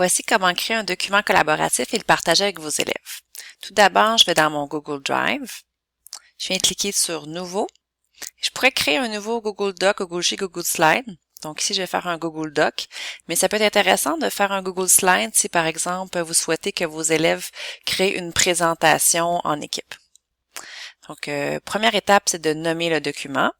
Voici comment créer un document collaboratif et le partager avec vos élèves. Tout d'abord, je vais dans mon Google Drive. Je viens cliquer sur Nouveau. Je pourrais créer un nouveau Google Doc, Google Sheet, Google Slide. Donc ici, je vais faire un Google Doc, mais ça peut être intéressant de faire un Google Slide si, par exemple, vous souhaitez que vos élèves créent une présentation en équipe. Donc, première étape, c'est de nommer le document.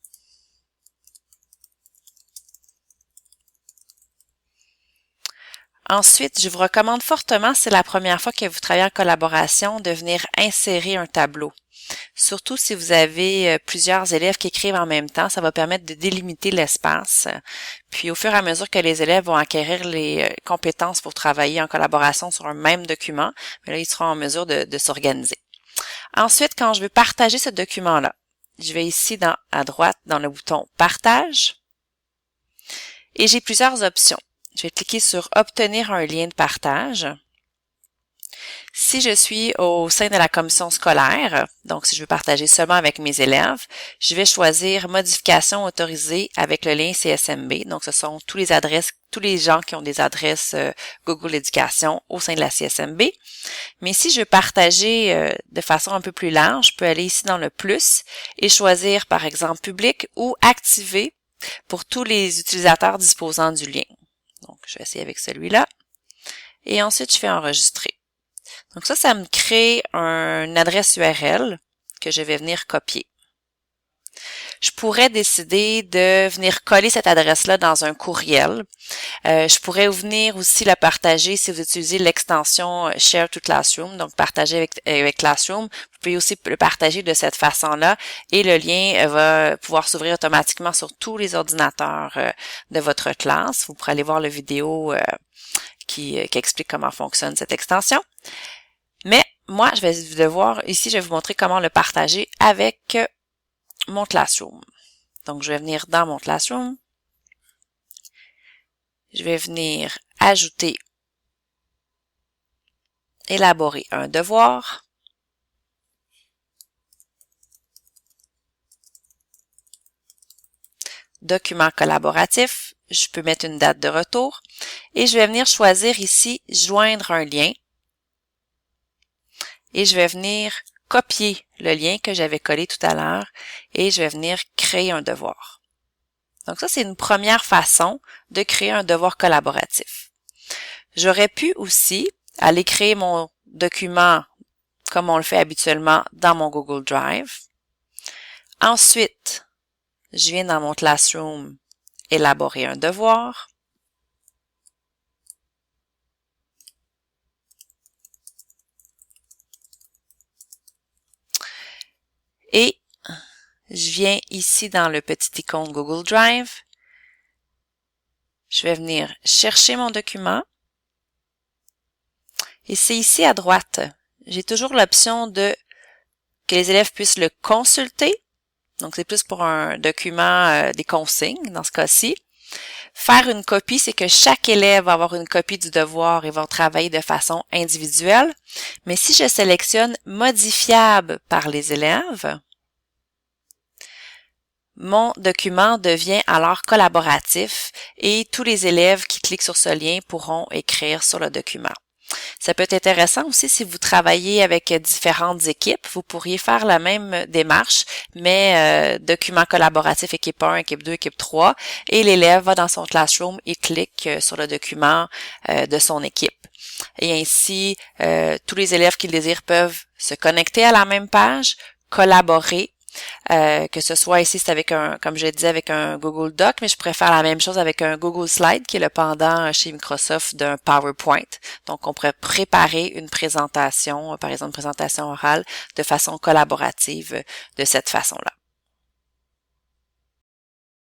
Ensuite, je vous recommande fortement, si c'est la première fois que vous travaillez en collaboration, de venir insérer un tableau. Surtout si vous avez plusieurs élèves qui écrivent en même temps, ça va permettre de délimiter l'espace. Puis au fur et à mesure que les élèves vont acquérir les compétences pour travailler en collaboration sur un même document, là, ils seront en mesure de s'organiser. Ensuite, quand je veux partager ce document-là, je vais ici à droite dans le bouton « Partage » et j'ai plusieurs options. Je vais cliquer sur « Obtenir un lien de partage ». Si je suis au sein de la commission scolaire, donc si je veux partager seulement avec mes élèves, je vais choisir « Modification autorisée avec le lien CSMB ». Donc, ce sont tous les gens qui ont des adresses Google Éducation au sein de la CSMB. Mais si je veux partager de façon un peu plus large, je peux aller ici dans le plus et choisir, par exemple, « Public » ou « Activer » pour tous les utilisateurs disposant du lien. Donc, je vais essayer avec celui-là. Et ensuite, je fais enregistrer. Donc ça me crée une adresse URL que je vais venir copier. Je pourrais décider de venir coller cette adresse-là dans un courriel. Je pourrais venir aussi la partager si vous utilisez l'extension Share to Classroom, donc partager avec Classroom. Vous pouvez aussi le partager de cette façon-là et le lien va pouvoir s'ouvrir automatiquement sur tous les ordinateurs de votre classe. Vous pourrez aller voir la vidéo qui explique comment fonctionne cette extension. Mais moi, je vais devoir, ici, je vais vous montrer comment le partager avec mon Classroom. Donc, je vais venir dans mon Classroom. Je vais venir ajouter, élaborer un devoir. Document collaboratif. Je peux mettre une date de retour. Et je vais venir choisir ici, joindre un lien. Et je vais venir copier le lien que j'avais collé tout à l'heure et je vais venir créer un devoir. Donc ça, c'est une première façon de créer un devoir collaboratif. J'aurais pu aussi aller créer mon document comme on le fait habituellement dans mon Google Drive. Ensuite, je viens dans mon Classroom élaborer un devoir. Et je viens ici dans le petit icône Google Drive. Je vais venir chercher mon document. Et c'est ici à droite. J'ai toujours l'option que les élèves puissent le consulter. Donc, c'est plus pour un document des consignes, dans ce cas-ci. Faire une copie, c'est que chaque élève va avoir une copie du devoir et va travailler de façon individuelle. Mais si je sélectionne « Modifiable par les élèves », mon document devient alors collaboratif et tous les élèves qui cliquent sur ce lien pourront écrire sur le document. Ça peut être intéressant aussi si vous travaillez avec différentes équipes. Vous pourriez faire la même démarche, mais document collaboratif équipe 1, équipe 2, équipe 3, et l'élève va dans son Classroom et clique sur le document de son équipe. Et ainsi, tous les élèves qui le désirent peuvent se connecter à la même page, collaborer, que ce soit ici, c'est avec comme je disais, avec un Google Doc, mais je pourrais faire la même chose avec un Google Slide, qui est le pendant chez Microsoft d'un PowerPoint. Donc, on pourrait préparer une présentation, par exemple, une présentation orale, de façon collaborative de cette façon-là.